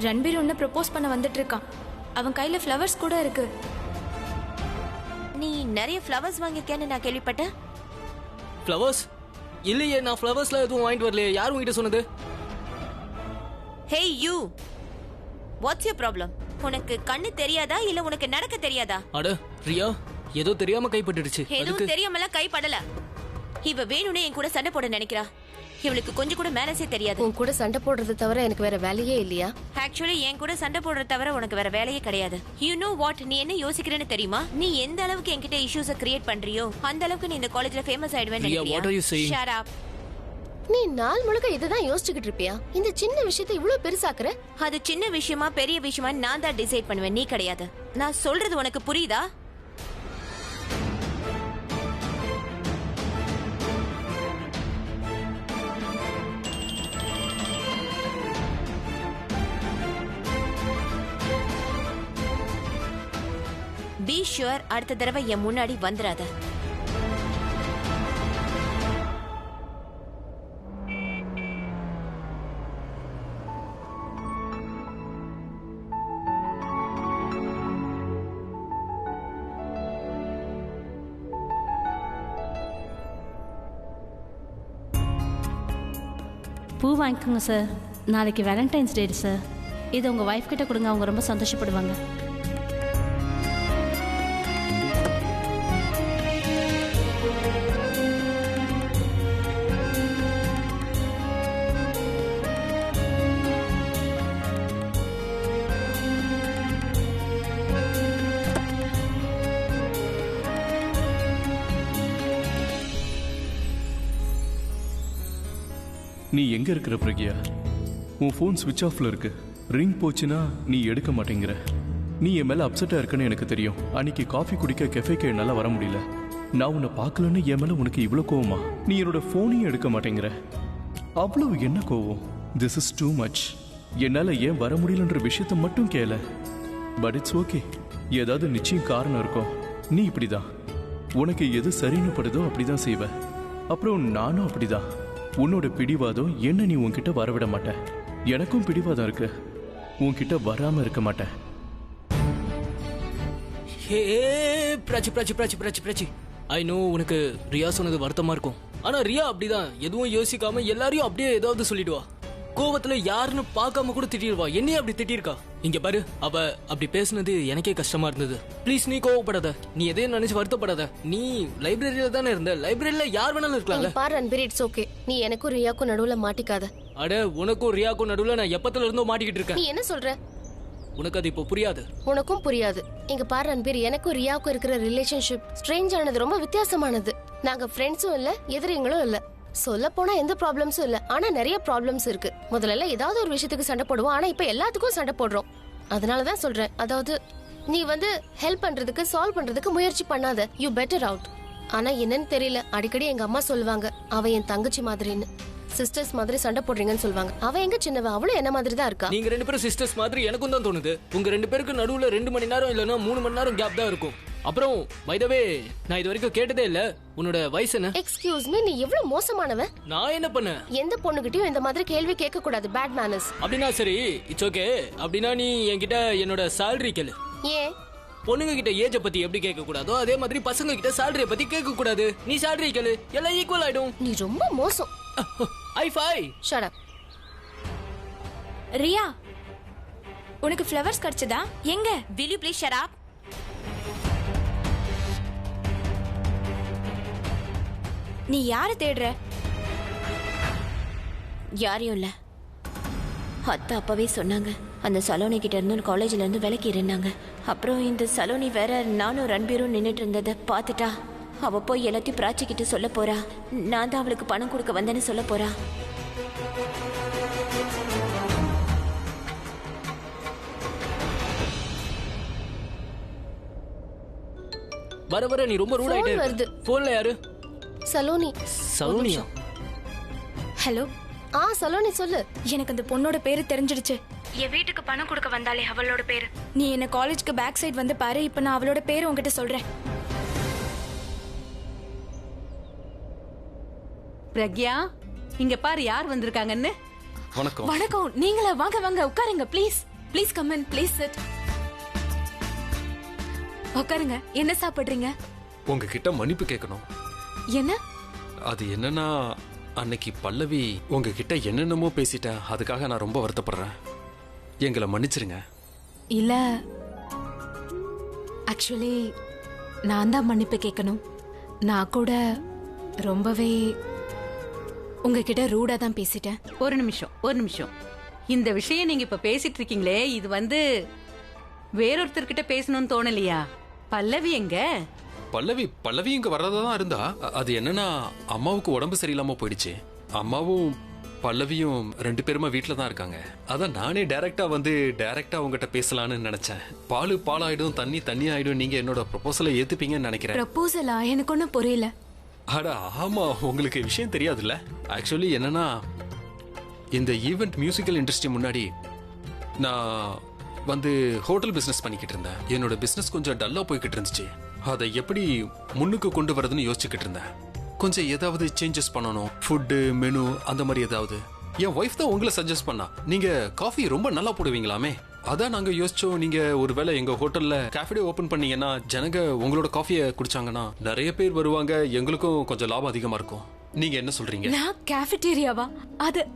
ரன்பீர் ஒன்னு ப்ரப்போஸ் பண்ண வந்துட்டு இருக்கான். அவன் கையில ஃப்ளவர்ஸ் கூட இருக்கு. நீ நிறைய ஃப்ளவர்ஸ் வாங்கியிருக்கேன்னு நான் கேள்விப்பட்டேன். ஃப்ளவர்ஸ்? இல்லையே, நான் ஃப்ளவர்ஸ்லாம் எதுவும் வாங்கிட்டு வரலையே. யார் உங்ககிட்ட சொன்னது? Hey you, what's your problem? உனக்கு கண்ணு தெரியாதா இல்ல உனக்கு நடக்க தெரியாதா? அட ரியா, ஏதோ தெரியாம கைப்பட்டுடுச்சு. எதுவும் தெரியாமலாம் கைப்படல. இவ வேணும்னே என் கூட சண்டை போட நினைக்கிறா. இவளுக்கு கொஞ்சம் கூட மேனஸே தெரியாது. உன் கூட சண்டை போடுறது தவிர எனக்கு வேற வேலையே இல்லையா? ஆக்சுவலி என் கூட சண்டை போடுறது தவிர உனக்கு வேற வேலையே கிடையாது. யூ நோ வாட், நீ என்ன யோசிக்கிறேன்னு தெரியுமா? நீ எந்த அளவுக்கு என்கிட்ட இஷ்யூஸை கிரியேட் பண்றியோ அந்த அளவுக்கு நீ இந்த காலேஜ்ல ஃபேமஸ் ஆயிடுவேன்னு நினைக்கிறியா? Shut up. நீ நாள் முழுக்க இதுதான் யோசிச்சுக்கிட்டு இருப்பியா? இந்த சின்ன விஷயத்தை இவ்வளவு பெருசாக்குற? அது சின்ன விஷயமா பெரிய விஷயமா நான் தான் டிசைட் பண்ணுவேன், நீ கிடையாது. நான் சொல்றது உனக்கு புரியுதா? பி ஷுவர் அடுத்த தடவை என் முன்னாடி வந்துடாத. பூ வாங்கிக்கோங்க சார். நாளைக்கு வேலண்டைன்ஸ் டே சார். இது உங்கள் ஒய்ஃப் கிட்ட கொடுங்க, அவங்க ரொம்ப சந்தோஷப்படுவாங்க. நீ எங்க இருக்கிற பிரக்யா? உன் ஃபோன் ஸ்விட்ச் ஆஃப்ல இருக்கு. ரிங் போச்சுன்னா நீ எடுக்க மாட்டேங்கிற. நீ என் மேல அப்செட்டா இருக்குன்னு எனக்கு தெரியும். அன்னைக்கு காஃபி குடிக்க கெஃபேக்கு என்னால வர முடியல. நான் உன்னை பார்க்கலன்னு என் மேல உனக்கு இவ்வளவு கோவமா? நீ என்னோட ஃபோனையும் எடுக்க மாட்டேங்கிற. அவ்வளவு என்ன கோவம்? This is too much. என்னால ஏன் வர முடியலன்ற விஷயத்த மட்டும் கேள. But it's okay. ஏதாவது நிச்சயம் காரணம் இருக்கும். நீ இப்படிதான். உனக்கு எது சரின்னு படுதோ அப்படிதான் செய்வ. அப்புறம் நானும் அப்படிதான். உன்னோட பிடிவாதம் என்ன நீ உன்கிட்ட வரவிட மாட்ட. எனக்கும் பிடிவாதம் இருக்கு. உன்கிட்ட வராம இருக்க மாட்டேன். ஐ நோ உனக்கு ரியா சொன்னது வருத்தமா இருக்கும். ஆனா ரியா அப்படிதான். எதுவும் யோசிக்காம எல்லாரையும் அப்படியே ஏதாவது சொல்லிடுவா. கோவத்துல யாருன்னு பார்க்காம கூட திட்டிடுவா. என்னையே அப்படி திட்டிருக்கா. இங்க பாரு, அவ அப்படி பேசுனது எனக்கே கஷ்டமா இருந்தது. ப்ளீஸ் நீ கோவப்படாத. நீ எதையும் நினைச்சு வருத்தப்படாத. நீ லைப்ரரியில தானே இருந்த. லைப்ரரியில யார் வேணாலும் இருக்கலாம்ல. பாரு அன்பீர், இட்ஸ் ஓகே. நீ எனக்கும் ரியாக்கும் நடுவுல மாட்டிக்காத. அட, உனக்கும் ரியாக்கும் நடுவுல நான் எப்பத்துல இருந்தோ மாட்டிக்கிட்டு இருக்கேன். நீ என்ன சொல்ற? உனக்கு அது இப்போ புரியாது. உனக்கும் புரியாது. இங்க பாரு அன்பீர், எனக்கும் ரியாவுக்கும் இருக்கிற ரிலேஷன்ஷிப் ஸ்ட்ரேஞ்ச் ஆனது, ரொம்ப வித்தியாசமானது. நாங்க ஃப்ரெண்ட்ஸும் இல்ல, எதிரிங்களும் இல்ல. சொல்ல போனா எந்த ப்ராப்ளம்ஸும் இல்ல. ஆனா நிறைய ப்ராப்ளம்ஸ் இருக்கு. முதல்ல ஏதாவது ஒரு விஷயத்துக்கு சண்டை போடுவோம். ஆனா இப்ப எல்லாத்துக்கும் சண்டை போடுறோம். அதனாலதான் சொல்றேன். அதாவது நீ ஹெல்ப் பண்றதுக்கு, சால்வ் பண்றதுக்கு முயற்சி பண்ணாத. You better out. ஆனா என்னன்னு தெரியல, அடிக்கடி எங்க அம்மா சொல்லுவாங்க, அவ என் தங்கச்சி மாதிரின்னு. சிஸ்டர்ஸ் மாதிரி சண்டை போடுறீங்கன்னு சொல்லுவாங்க. அவ எங்க சின்னவ, அவளும் என்ன மாதிரி தான் இருக்கா. நீங்க ரெண்டு பேரும் சிஸ்டர்ஸ் மாதிரி எனக்கும் தான் தோணுது. உங்க ரெண்டு பேருக்கு நடுவுல 2 மணி நேரம் இல்லனா 3 மணி நேரம் கேப் தான் இருக்கும். அப்புறம் பை த வே, நான் இது வரைக்கும் கேட்டதே இல்ல, உன்னோட வயசு என்ன? எக்ஸ்கியூஸ் மீ, நீ எவ்வளவு மோசமானவ. நான் என்ன பண்ண? எந்த பொண்ணுகிட்டயும் இந்த மாதிரி கேள்வி கேட்க கூடாது. Bad manners. அப்படின்னா சரி, இட்ஸ் ஓகே. அப்படின்னா நீ என்கிட்ட என்னோட salary கேளு. ஏன்? பொண்ணுங்க கிட்ட ஏஜ் பத்தி எப்படி கேட்க கூடாதோ அதே மாதிரி பசங்க கிட்ட salary பத்தி கேட்க கூடாது. நீ salary கேளு, எல்லாம் ஈக்குவல் ஆயிடும். நீ ரொம்ப மோசம். ஐ ஷட் அப். ரியா, உனக்கு ஃப்ளவர்ஸ் கிடைச்சதா? எங்க? will you please shut up? நீ யாரை தேடுற? யாரையும் இல்ல. அத்தா அப்பவே சொன்னாங்க, அந்த சலோனி கிட்ட இருந்து காலேஜ்ல இருந்து விலக்கி இருந்தாங்க. அப்புறம் இந்த சலோனி வேற நானும் ரன்பீரும் நின்னுட்டு இருந்ததை பார்த்துட்டா. அவ போய் எல்லாத்தையும் பிராச்சி கிட்ட சொல்ல போறா. நான் தான் அவளுக்கு பணம் கொடுக்க வந்தேன்னு சொல்ல போறா. வர வர நீ ரொம்ப ரூட் ஆயிட்டே வருது. போன்ல யாரு? சலோனி. சலோனியா? ஹலோ. சலோனி சொல்லு. எனக்கு அந்த பொண்ணோட பேரு தெரிஞ்சிடுச்சு. என் வீட்டுக்கு பணம் கொடுக்க வந்தாலே அவளோட பேரு. நீ என்ன காலேஜ்க்கு பேக் சைடு வந்து பாரு. இப்ப நான் அவளோட பேரு உன்கிட்ட சொல்றேன். பிரக்யா, இங்க பாரு யார் வந்திருக்காங்கன்னு. வணக்கம். வணக்கம். நீங்களா? வாங்க வாங்க உட்காருங்க please. Please come in, please sit. உட்காருங்க. என்ன சாப்பிடுறீங்க? உங்ககிட்ட மன்னிப்பு கேட்கணும். என்ன? அது என்னன்னா, அன்னைக்கு பல்லவி உங்ககிட்ட என்னென்னமோ பேசிட்டேன். அதுக்காக நான் ரொம்ப வருத்தப்படுறேன். எங்களை மன்னிச்சிருங்க. இல்ல, ஆக்சுவலி நான் தான் மன்னிப்பு கேட்கணும். நான் கூட ரொம்பவே உங்ககிட்ட ரூடா தான் பேசிட்டேன். ஒரு நிமிஷம். இந்த விஷயம் நீங்க இப்ப பேசிட்டு இருக்கீங்களே, இது வேறொருத்தர்கிட்ட பேசணும்னு தோணலையா? பல்லவி எங்க? பல்லவி இங்க வர்றதா தான் இருந்தா. அது என்னன்னா, அம்மாவுக்கு உடம்பு சரியில்லாம போயிடுச்சு. அம்மாவும் பல்லவியும் 2 பேருமா வீட்டுல தான் இருக்காங்க. அதான் நானே டைரக்டா உங்ககிட்ட பேசலான்னு நினைச்சேன். பாலாயிடும், தண்ணி ஆயிடும். நீங்க என்னோட ப்ரொபோசலை ஏத்துப்பீங்கன்னு நினைக்கிறேன். ப்ரப்போசலா? எனக்கு ஒன்றும் புரியல. அட ஆமா, உங்களுக்கு விஷயம் தெரியாதுல்ல. ஆக்சுவலி என்னன்னா, இந்த ஈவெண்ட் மியூசிக்கல் இண்டஸ்ட்ரி முன்னாடி நான் ஹோட்டல் பிசினஸ் பண்ணிக்கிட்டு இருந்தேன். என்னோட பிசினஸ் கொஞ்சம் டல்லா போய்கிட்டு இருந்துச்சு. அதை எப்படி முன்னுக்கு கொண்டு வரதுன்னு யோசிச்சுக்கிட்டு இருந்தேன். கொஞ்சம் ஏதாவது சேஞ்சஸ் பண்ணணும், ஃபுட்டு மெனு அந்த மாதிரி ஏதாவது. என் ஒய்ஃப் தான் உங்களை சஜஸ்ட் பண்ணா. நீங்க காஃபி ரொம்ப நல்லா போடுவீங்களாமே. அதான் நாங்க யோசிச்சோம், நீங்க ஒருவேளை எங்க ஹோட்டல்ல கேஃபே ஓபன் பண்ணீங்கன்னா, ஜனங்க உங்களோட காஃபியை குடிச்சாங்கன்னா நிறைய பேர் வருவாங்க, எங்களுக்கும் கொஞ்சம் லாபம் அதிகமா இருக்கும். நீங்க என்ன சொல்றீங்க? நான் கேஃபிடேரியாவா?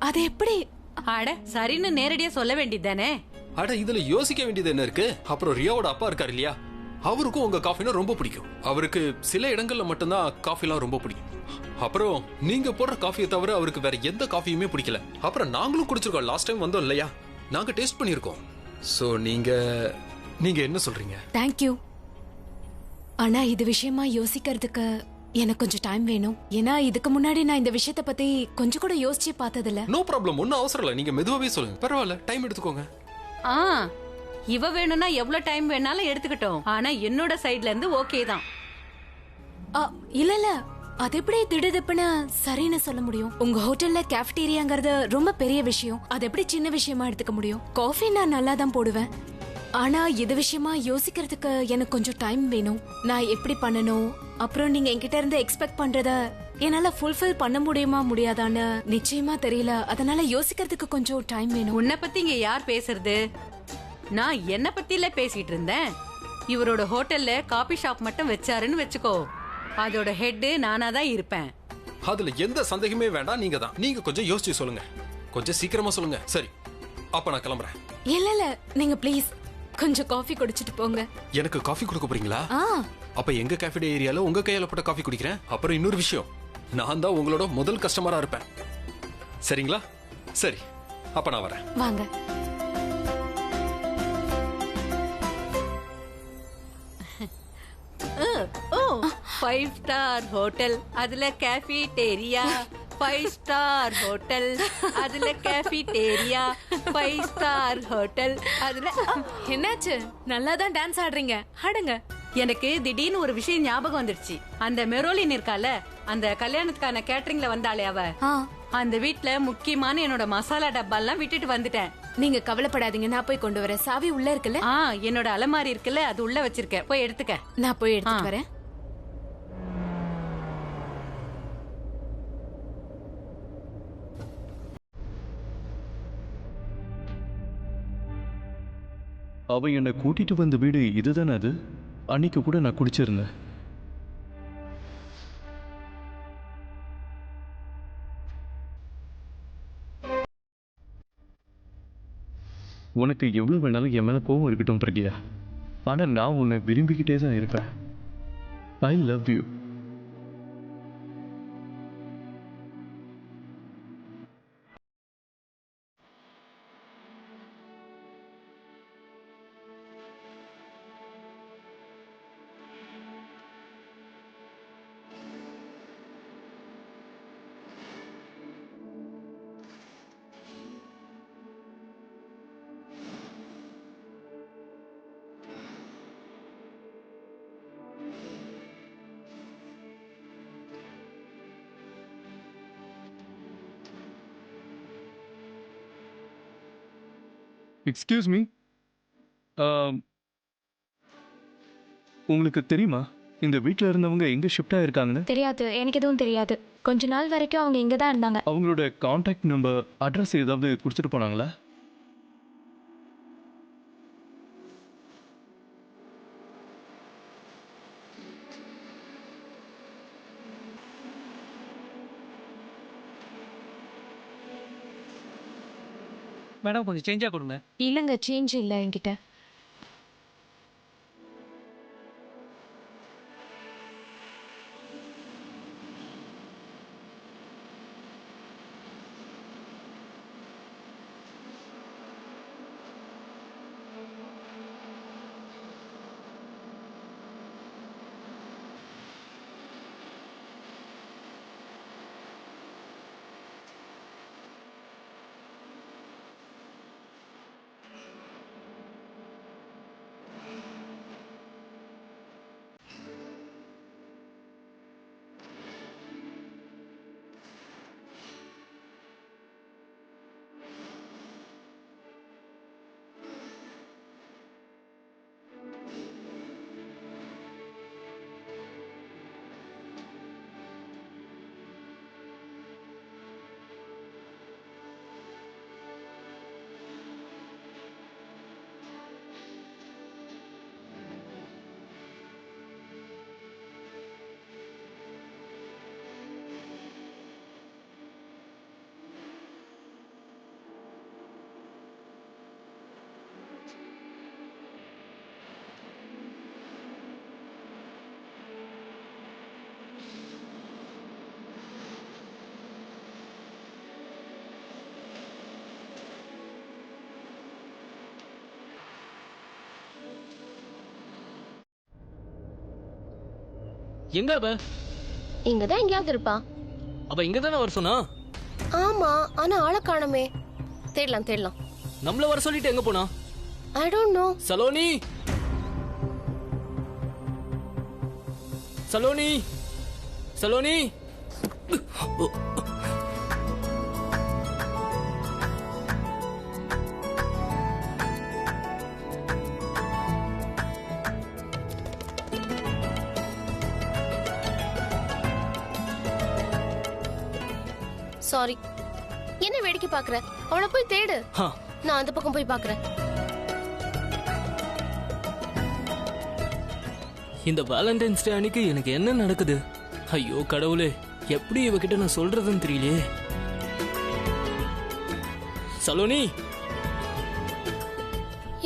அது எப்படி? அட சரின்னு நேரடியா சொல்ல வேண்டியதானே. அட இதுல யோசிக்க வேண்டியது என்ன இருக்கு? அப்புறம் ரியாவோட அப்பா இருக்காரு இல்லையா, அவருக்கும் உங்க காஃபினா ரொம்ப பிடிக்கும். அவருக்கு சில இடங்கள்ல மட்டும்தான் காஃபிலாம் ரொம்ப பிடிக்கும். அப்புறம் நீங்க போடுற காஃபியை தவிர அவருக்கு வேற எந்த காஃபியுமே பிடிக்கல. அப்புறம் நாங்களும் குடிச்சிருக்கோம். லாஸ்ட் டைம் வந்தோம் இல்லையா, நாங்க டேஸ்ட் பண்ணிருக்கோம். சோ நீங்க என்ன சொல்றீங்க? தேங்க்யூ. ஆனா இது விஷயமா யோசிக்கிறதுக்கு எனக்கு கொஞ்சம் டைம் வேணும். ஏன்னா இதுக்கு முன்னாடி நான் இந்த விஷயத்த பத்தி கொஞ்சம் கூட யோசிச்சே பார்த்ததில்ல. நோ ப்ராப்ளம், ஒன்னும் அவசரம் இல்லை. நீங்க மெதுவாவே சொல்லுங்க, பரவாயில்ல, டைம் எடுத்துக்கோங்க. ஆ, இவ வேணும்னா எவ்வளவு டைம் வேணாலும் எடுத்துக்கிட்டோம். ஆனா என்னோட சைடுல இருந்து ஓகே தான். இல்ல, அது எப்படி திடுதிப்புன்னு சரின்னு சொல்ல முடியும்? உங்க ஹோட்டல்ல கேஃபிடேரியாங்கிறது ரொம்ப பெரிய விஷயம். அது எப்படி சின்ன விஷயமா எடுத்துக்க முடியும்? காஃபி நான் நல்லா தான் போடுவேன். ஆனா இது விஷயமா யோசிக்கிறதுக்கு எனக்கு கொஞ்சம் டைம் வேணும். நான் எப்படி பண்ணணும், அப்புறம் நீங்க என்கிட்ட இருந்து எக்ஸ்பெக்ட் பண்றத என்னால ஃபுல்ஃபில் பண்ண முடியுமா முடியாதான்னு நிச்சயமா தெரியல. அதனால யோசிக்கிறதுக்கு கொஞ்சம் டைம் வேணும். உன்னை பத்தி இங்க யார் பேசுறது? நான் என்ன பத்தில பேசிட்டு இருந்தேன். இவரோட ஹோட்டல்ல காபி ஷாப் மட்டும் வச்சாருன்னு வச்சுக்கோ, அதோட ஹெட் நானா தான் இருப்பேன். அதுல எந்த சந்தேகமே வேண்டாம். நீங்க கொஞ்சம் யோசிச்சு சொல்லுங்க, கொஞ்சம் சீக்கிரமா சொல்லுங்க. சரி, அப்ப நான் கிளம்புறேன். இல்ல, நீங்க ப்ளீஸ் கொஞ்சம் காஃபி குடிச்சிட்டு போங்க. எனக்கு காஃபி கொடுக்க போறீங்களா? அப்ப எங்க கேஃபே ஏரியால உங்க கையால போட்ட காஃபி குடிக்கிறேன். அப்புறம் இன்னொரு விஷயம், நான் தான் உங்களோட முதல் கஸ்டமரா இருப்பேன். சரிங்களா? சரி, அப்ப நான் வரேன். வாங்க. ஓ, 5 ஸ்டார் ஹோட்டல், அதுல கேஃபிடேரியா. 5 ஸ்டார் ஹோட்டல், அதுல கேஃபிடேரியா. 5 ஸ்டார் ஹோட்டல், அதுல. என்னாச்சு? நல்லா தான் டான்ஸ் ஆடுறீங்க, ஆடுங்க. எனக்கு திடீர்னு ஒரு விஷயம் ஞாபகம் வந்துருச்சு. அந்த மெரோலின் இருக்கால, அந்த கல்யாணத்துக்கான கேட்டரிங்ல வந்தாலே அவ, அந்த வீட்ல முக்கியமான என்னோட மசாலா டப்பாலாம் விட்டுட்டு வந்துட்டேன். நீங்க கவலைப்படாதீங்க, நான் போய் கொண்டு வரேன். சாவி உள்ள இருக்குல்ல? என்னோட அலமாரி இருக்குல்ல, அது உள்ள வச்சிருக்கேன், போய் எடுத்துக்க. நான் போய் எடுத்துட்டு வரேன். அவ என்னை கூட்டிட்டு வந்த வீடு இதுதானே? அது அன்னைக்கு கூட நான் குடிச்சிருந்தேன். உனக்கு எவ்வளவு வேணாலும் என் மேல கோவம் இருக்கட்டும் பிரகியா, ஆனா நான் உன்னை விரும்பிக்கிட்டே தான் இருப்பேன். I love you. Excuse me, உங்களுக்கு தெரியுமா இந்த வீட்டில் இருந்தவங்க எங்கே ஷிஃப்ட் ஆகிருக்காங்கன்னு? தெரியாது, எனக்கு எதுவும் தெரியாது. கொஞ்ச நாள் வரைக்கும் அவங்க இங்கே தான் இருந்தாங்க. அவங்களோட காண்டாக்ட் நம்பர், அட்ரஸ் ஏதாவது கொடுத்துட்டு போனாங்களா? மேடம் கொஞ்சம் சேஞ்சாக கொடுங்க. இல்லைங்க, சேஞ்ச் இல்லை என்கிட்ட. எங்க அவ? இங்கதான் எங்கேயாவது இருப்பா. அவ இங்க தானே வர சொன்னா? ஆமா, ஆனா ஆளை காணோமே. தேடலாம் தேடலாம். நம்மள வர சொல்லிட்டு எங்க போனா? I don't know. Saloni, Saloni, Saloni. Sorry. என்ன வேடிக்கை பாக்குற? அவளை போய் தேடு. நான் அந்த பக்கம் போய் பாக்குறேன். இந்த வேலண்டைன்ஸ் டே அன்னைக்கு எனக்கு என்ன நடக்குது? ஐயோ கடவுளே, எப்படி இவகிட்ட நான் சொல்றதுன்னு தெரியலையே. சலோனி,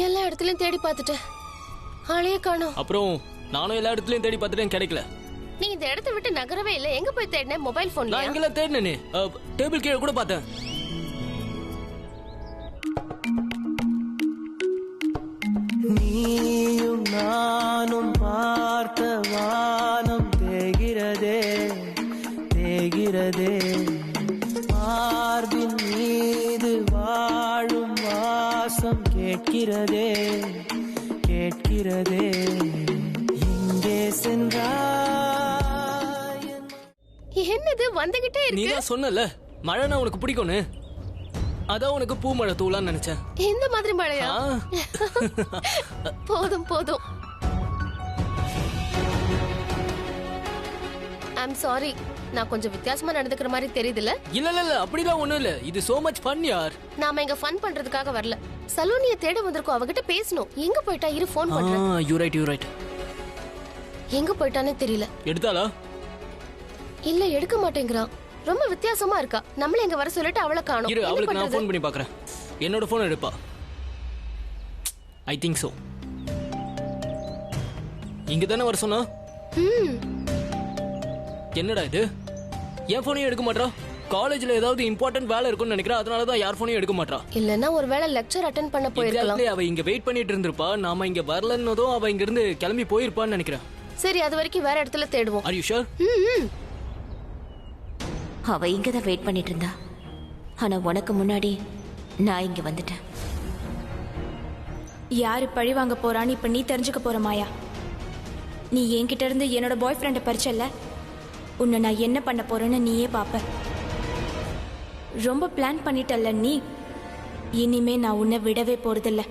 எல்லா இடத்துலயும் தேடி பார்த்துட்டேன், ஆளையே காணோம். அப்புறம் நானும் எல்லா இடத்துலயும் தேடி பார்த்துட்டேன், கிடைக்கல. நீ இந்த இடத்தை விட்டு நகரவே இல்ல. எங்க போய் தேடின? மொபைல் போன்ல? நான் எங்கெல்லாம் தேடினேனே, டேபிள் கீழே கூட பார்த்தேன். நீயும் நானும் பார்த்த வானம் தேகிறதே தேகிறதே, மார்பின் மீது வாழும் வாசம் கேட்கிறதே கேட்கிறதே, எங்கே சென்றாய்? என்னது வந்துகிட்டே இருக்கு? நீதான் சொன்னல மழைனா உனக்கு பிடிக்கும்னு, அதான் உனக்கு பூ மழை தூளான்னு நினைச்சேன். இந்த மாதிரி மழையா? போதும் போதும். ஐம் சாரி, நான் கொஞ்சம் வித்தியாசமா நடந்துக்கிற மாதிரி தெரியுதுல? இல்ல இல்ல இல்ல, அப்படிலாம் ஒண்ணும் இல்ல. இது சோ மச் ஃபன் யார். நாம இங்க ஃபன் பண்றதுக்காக வரல. சலோனிய தேட வந்திருக்கோம், அவகிட்ட பேசணும். எங்க போயிட்டா? இரு ஃபோன் பண்றேன். You right. எங்க போயிட்டானே தெரியல. எடுத்தாளா? இல்ல, எடுக்க மாட்டேங்கிறான். ரொம்ப வித்தியாசமா இருக்கா. நம்மள எங்க வர சொல்லிட்டு அவளை காணோம். இரு, அவளுக்கு நான் ஃபோன் பண்ணி பார்க்கறேன். என்னோட ஃபோன் எடுப்பா. I think so. இங்க தானே வர சொன்னா? என்னடா இது, என் ஃபோனையும் எடுக்க மாட்டா? காலேஜ்ல ஏதாவது இம்பார்ட்டன்ட் வேலை இருக்கும்னு நினைக்கிறேன், அதனால தான் யார் ஃபோனையும் எடுக்க மாட்டா. இல்லன்னா ஒருவேளை லெக்சர் அட்டெண்ட் பண்ண போயிருக்கலாம். அவ இங்க வெயிட் பண்ணிட்டு இருந்திருப்பா. நாம இங்க வரலன்னதும் அவ இங்க இருந்து கிளம்பி போயிருப்பான்னு நினைக்கிறேன். சரி, அது வரைக்கும் வேற இடத்துல தேடுவோம். Are you sure? அவ இங்கதான் வெயிட் பண்ணிட்டு இருந்தா. ஆனா உனக்கு முன்னாடி நான் இங்க வந்துட்டேன். யாரு பழி வாங்க போறான்னு இப்ப நீ தெரிஞ்சுக்க போற மாயா. நீ என்கிட்ட இருந்து என்னோட பாய் ஃப்ரெண்டை பறிச்சல்ல, உன்னை நான் என்ன பண்ண போறேன்னு நீயே பாப்ப. ரொம்ப பிளான் பண்ணிட்டல்ல நீ. இனிமே நான் உன்னை விடவே போறதில்ல.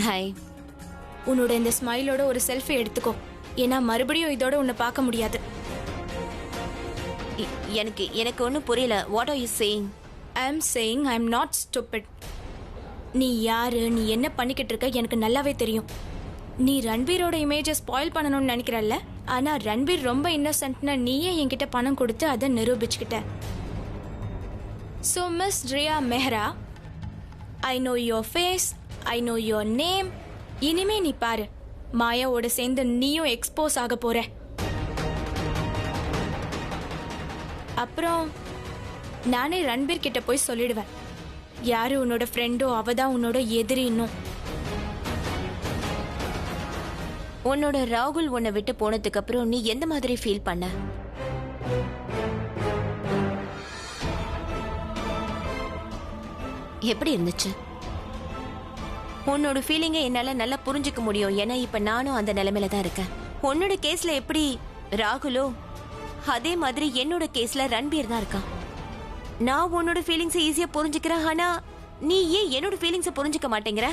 ஹாய். உன்னோட இந்த ஸ்மைலோட ஒரு செல்ஃபி எடுத்துக்கோ. ஏன்னா மறுபடியும் இதோட உன்னை பார்க்க முடியாது. எனக்கு ஒன்றும் புரியல. What are you saying? I am saying I am not stupid. நீ யாரு, நீ என்ன பண்ணிக்கிட்டு இருக்க எனக்கு நல்லாவே தெரியும். நீ ரன்பீரோட இமேஜை ஸ்பாயில் பண்ணணும்னு நினைக்கிறல்ல, ஆனா ரன்பீர் ரொம்ப இன்னசென்ட்னு நீயே என்கிட்ட பணம் கொடுத்து அதை நிரூபிச்சுக்கிட்ட. So miss Riya Mehra, I know your face, I know your name. இனிமே நீ பாரு, மாயாவோட சேர்ந்து நீயும் எக்ஸ்போஸ் ஆக போற. அப்புறம் நானே ரன்பீர் கிட்ட போய் சொல்லிடுவேன், யாரு உன்னோட ஃப்ரெண்டோ அவதான் உன்னோட எதிரி. இன்னும் உன்னோட ராகுல் உன்னை விட்டு போனதுக்கு அப்புறம் நீ எந்த மாதிரி ஃபீல் பண்ண? எப்படி இருந்துச்சு? உன்னோட ஃபீலிங்கை என்னால நல்லா புரிஞ்சுக்க முடியும். ஏன்னா இப்ப நானும் அந்த நிலைமையில தான் இருக்கேன். உன்னோட கேஸ்ல எப்படி ராகுலோ அதே மாதிரி என்னோட கேஸ்ல ரன்பீர் தான் இருக்கான். நான் உன்னோட ஃபீலிங்ஸை ஈஸியா புரிஞ்சுக்கிறேன், ஆனா நீ ஏன் என்னோட ஃபீலிங்ஸை புரிஞ்சுக்க மாட்டேங்கிற?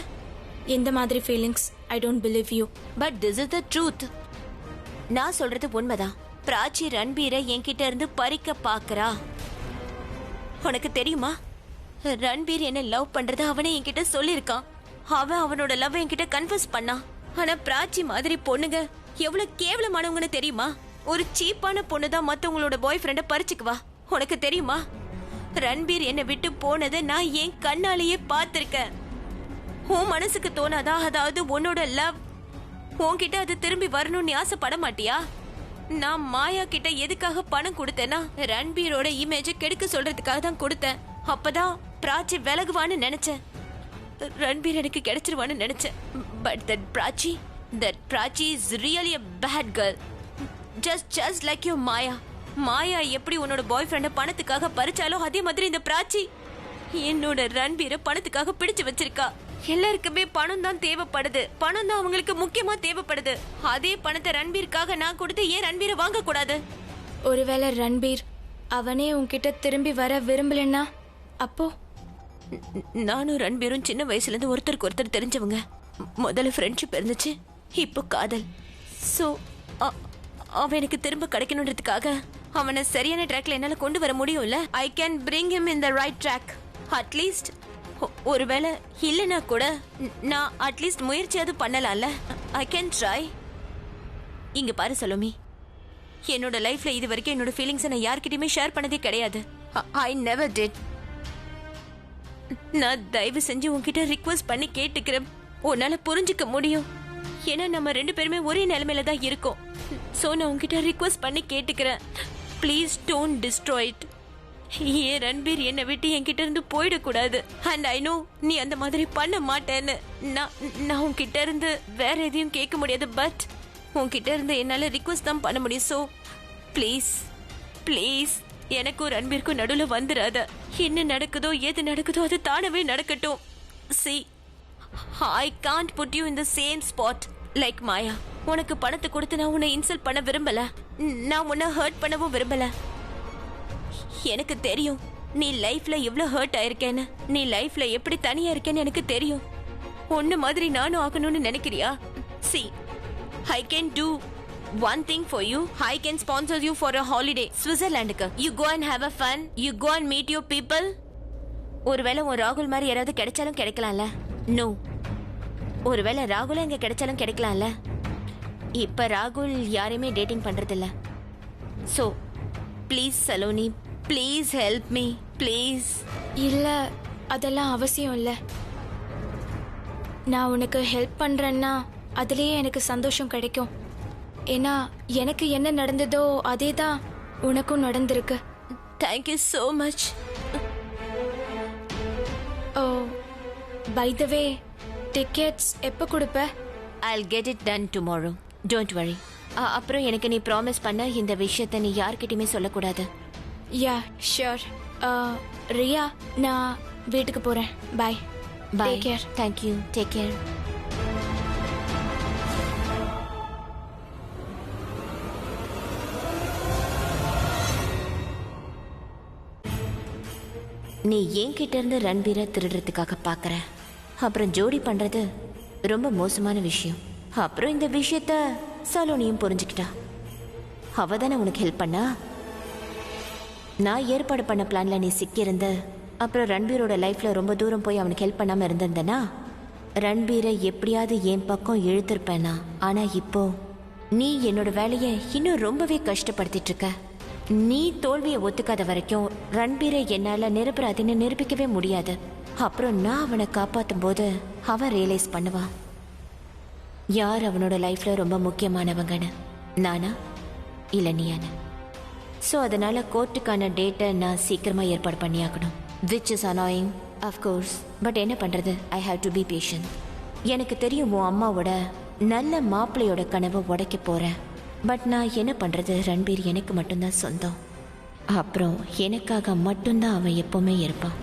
எந்த மாதிரி feelings? I don't believe you. But this is the truth. நான் சொல்றது உண்மைதான். பிராச்சி ரன்பீரை என்கிட்ட இருந்து பறிக்க பாக்குறா. உனக்கு தெரியுமா, ரன்பீர் என்ன லவ் பண்றத அவனே என்கிட்ட சொல்லியிருக்கான். அவன் அவனோட லவ் என்கிட்ட கன்ஃபஸ் பண்ணான். ஆனா பிராச்சி மாதிரி பொண்ணுங்க எவ்வளவு கேவலமானவங்கன்னு தெரியுமா? ஒரு சீப்பான பொண்ணுதான் மத்தவங்களோட பாய் ஃப்ரெண்ட பறிச்சுக்குவா. உனக்கு தெரியுமா, ரன்பீர் என்னை விட்டு போனதை நான் என் கண்ணாலேயே பார்த்திருக்கேன். உன் மனசுக்கு தோணாதா? அதாவது உன்னோட லவ் உன்கிட்ட அது திரும்பி வரணும்னு ஆசைப்பட மாட்டியா? நான் மாயா கிட்ட எதுக்காக பணம் கொடுத்தேன்னா ரன்பீரோட இமேஜ கெடுக்க சொல்றதுக்காக தான் கொடுத்தேன். அப்பதான் பிராச்சி விலகுவான்னு நினைச்சேன், ரன்பீர் எனக்கு கிடைச்சிருவான்னு நினைச்சேன். But that Prachi is really a bad girl. just like your Maya. Maya எப்படி உன்னோட பாய் ஃப்ரெண்ட பணத்துக்காக பறிச்சாலோ அதே மாதிரி இந்த பிராச்சி என்னோட ரன்பீரை பணத்துக்காக பிடிச்சு வச்சிருக்கா. எல்லாருக்குமே பணம் தான் தேவைப்படுது, பணம் தான் அவங்களுக்கு முக்கியமா தேவைப்படுது. அதே பணத்தை ரன்பீருக்காக நான் கொடுத்து ஏன் ரன்பீரை வாங்க கூடாது? ஒருவேளை ரன்பீர் அவனே உன்கிட்ட திரும்பி வர விரும்பலன்னா அப்போ? நானும் ரன்பீரும் சின்ன வயசுல இருந்து ஒருத்தருக்கு ஒருத்தர் தெரிஞ்சவங்க. முதல்ல ஃப்ரெண்ட்ஷிப் இருந்துச்சு, இப்போ காதல். ஸோ அவன் எனக்கு திரும்ப கிடைக்கணுன்றதுக்காக அவனை சரியான ட்ராக்ல என்னால கொண்டு வர முடியும்ல. I can bring him in the right track. At least ஒருவேளை இல்லைன்னா கூட நான் அட்லீஸ்ட் முயற்சியாவது பண்ணலாம்ல. I can try. இங்க பாரு சலோமி, என்னோட லைஃப்ல இது வரைக்கும் என்னோட ஃபீலிங்ஸை நான் யார்கிட்டயுமே ஷேர் பண்ணதே கிடையாது. I never did. நான் தயவு செஞ்சு உன்கிட்ட ரிக்வெஸ்ட் பண்ணி கேட்டுக்கிறேன், உன்னால புரிஞ்சுக்க முடியும். ஏன்னா நம்ம ரெண்டு பேருமே ஒரே நிலைமையில தான் இருக்கோம். சோ நான் உன்கிட்ட ரிக்வெஸ்ட் பண்ணி கேட்டுக்கிறேன், ப்ளீஸ் டோன்ட் டிஸ்ட்ராய் இட். ஏன் ரன்பீர் என்னை விட்டு என்கிட்ட இருந்து போயிடக்கூடாது. அண்ட் ஐ நோ நீ அந்த மாதிரி பண்ண மாட்டேன்னு. நான் உன்கிட்ட இருந்து வேற எதையும் கேட்க முடியாது, பட் உன்கிட்ட இருந்து என்னால ரிக்வெஸ்ட் தான் பண்ண முடியும். ஸோ ப்ளீஸ் ப்ளீஸ் எனக்கும் ரன்பீருக்கும் நடுவில் வந்துடாத. என்ன நடக்குதோ எது நடக்குதோ அது தானவே நடக்கட்டும். See, I can't put you in the same spot like Maya. உனக்கு பணத்தை கொடுத்து நான் உன்னை இன்சல்ட் பண்ண விரும்பல, நான் உன்னை ஹர்ட் பண்ணவும் விரும்பல. எனக்கு தெரியும் நீ லைஃப்ல எவ்வளவு ஹர்ட் ஆயிருக்கேன்னு, நீ லைஃப்ல எப்படி தனியா இருக்கேன்னு எனக்கு தெரியும். ஒன்னு மாதிரி நானும் ஆகணும்னு நினைக்கிறியா? See, I can do one thing for you. I can sponsor you for a holiday. Switzerlandக்கு. You go and have a fun. You go and meet your people. ஒருவேளை உன் ராகுல் மாதிரி யாராவது கிடைச்சாலும் கிடைக்கலாம்ல? நோ. ஒருவேளை ராகுல் எங்க கிடைச்சாலும் கிடைக்கலாம்ல? இப்ப ராகுல் யாரையுமே டேட்டிங் பண்றதில்ல. So please Saloni, please help me please. இல்ல, அதெல்லாம் அவசியம் இல்லை. நான் உனக்கு ஹெல்ப் பண்றேன்னா அதுலயே எனக்கு சந்தோஷம் கிடைக்கும். ஏன்னா எனக்கு என்ன நடந்ததோ அதே தான் உனக்கும் நடந்திருக்கு. Thank you so much. Oh, by the way, tickets எப்போ கொடுப்ப? I'll get it done tomorrow. Don't worry. அப்புறம் எனக்கு நீ ப்ராமிஸ் பண்ண இந்த விஷயத்தை நீ யார்கிட்டயுமே சொல்லக்கூடாது. Yeah sure. ரியா, நான் வீட்டுக்கு போறேன். பாய். Bye. Take care. Thank you. Take care. நீ என்கிட்ட இருந்து ரன்பீரை திருடுறதுக்காக பார்க்குற, அப்புறம் ஜோடி பண்றது ரொம்ப மோசமான விஷயம். அப்புறம் இந்த விஷயத்த சலோனியும் புரிஞ்சுக்கிட்டா. அவ தானே உனக்கு ஹெல்ப் பண்ணா. நான் ஏற்பாடு பண்ண பிளான்ல நீ சிக்கியிருந்த, அப்புறம் ரன்பீரோட லைஃப்ல ரொம்ப தூரம் போய் அவனுக்கு ஹெல்ப் பண்ணாம இருந்திருந்தனா ரன்பீரை எப்படியாவது என் பக்கம் இழுத்திருப்பேனா? ஆனா இப்போ நீ என்னோட வேலையை இன்னும் ரொம்பவே கஷ்டப்படுத்திட்டு இருக்க. நீ தோல்வியை ஒத்துக்காத வரைக்கும் ரன்பீரை என்னால நிரபராதின்னு நிரூபிக்கவே முடியாது. அப்புறம் நான் அவனை காப்பாத்தும் போது அவன் ரியலைஸ் பண்ணுவான் யார் அவனோட லைஃப்ல ரொம்ப முக்கியமானவங்கன்னு, நானா இல்ல நீயானு. ஸோ அதனால கோர்ட்டுக்கான டேட்டை நான் சீக்கிரமா ஏற்பாடு பண்ணியாக்கணும். Which is annoying of course, but என்ன பண்றது, I have to be patient. எனக்கு தெரியும் உன் அம்மாவோட நல்ல மாப்பிள்ளையோட கனவை உடைக்க போறேன். பட் நான் என்ன பண்றது, ரன்பீர் எனக்கு மட்டும்தான் சொந்தம். அப்புறம் எனக்காக மட்டும்தான் அவன் எப்பவுமே இருப்பான்.